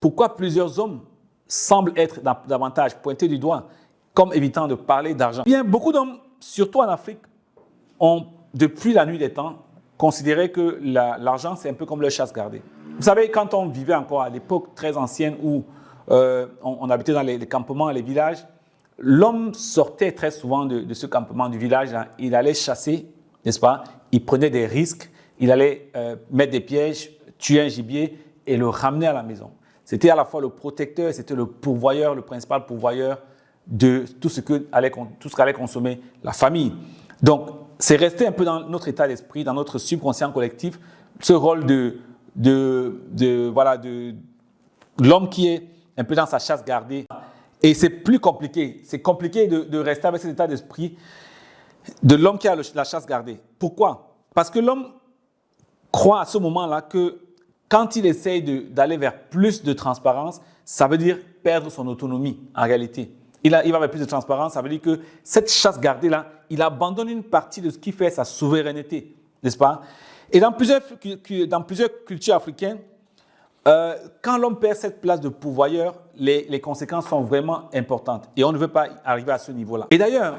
Pourquoi plusieurs hommes semblent être davantage pointés du doigt comme évitant de parler d'argent? Bien, beaucoup d'hommes, surtout en Afrique, ont, depuis la nuit des temps, considéré que l'argent, c'est un peu comme leur chasse gardée. Vous savez, quand on vivait encore à l'époque très ancienne où on habitait dans les campements et les villages, l'homme sortait très souvent de ce campement du village, là, il allait chasser, n'est-ce pas? Il prenait des risques, il allait mettre des pièges, tuer un gibier et le ramener à la maison. C'était à la fois le protecteur, c'était le pourvoyeur, le principal pourvoyeur de tout ce qu'allait consommer la famille. Donc, c'est resté un peu dans notre état d'esprit, dans notre subconscient collectif, ce rôle de l'homme qui est un peu dans sa chasse gardée. Et c'est plus compliqué. C'est compliqué de rester avec cet état d'esprit de l'homme qui a la chasse gardée. Pourquoi? Parce que l'homme croit à ce moment-là que quand il essaye d'aller vers plus de transparence, ça veut dire perdre son autonomie en réalité. Il va vers plus de transparence, ça veut dire que cette chasse gardée-là, il abandonne une partie de ce qui fait sa souveraineté, n'est-ce pas? Et dans plusieurs cultures africaines, quand l'homme perd cette place de pourvoyeur, les conséquences sont vraiment importantes et on ne veut pas arriver à ce niveau-là. Et d'ailleurs,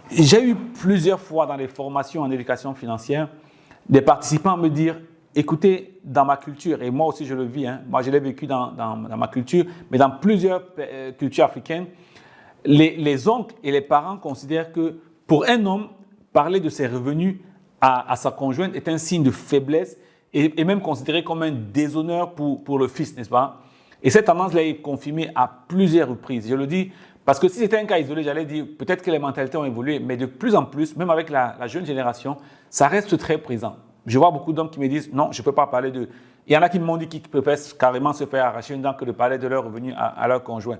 j'ai eu plusieurs fois dans les formations en éducation financière des participants me dire « Écoutez, dans ma culture, et moi aussi je le vis, hein, moi je l'ai vécu dans ma culture, mais dans plusieurs cultures africaines, les oncles et les parents considèrent que pour un homme, parler de ses revenus à sa conjointe est un signe de faiblesse et même considéré comme un déshonneur pour le fils, n'est-ce pas? Et cette tendance-là est confirmée à plusieurs reprises. Je le dis parce que si c'était un cas isolé, j'allais dire peut-être que les mentalités ont évolué, mais de plus en plus, même avec la jeune génération, ça reste très présent. Je vois beaucoup d'hommes qui me disent non, je ne peux pas parler de… Il y en a qui m'ont dit qu'ils préfèrent carrément se faire arracher une dent que de parler de leurs revenus à leur conjoint.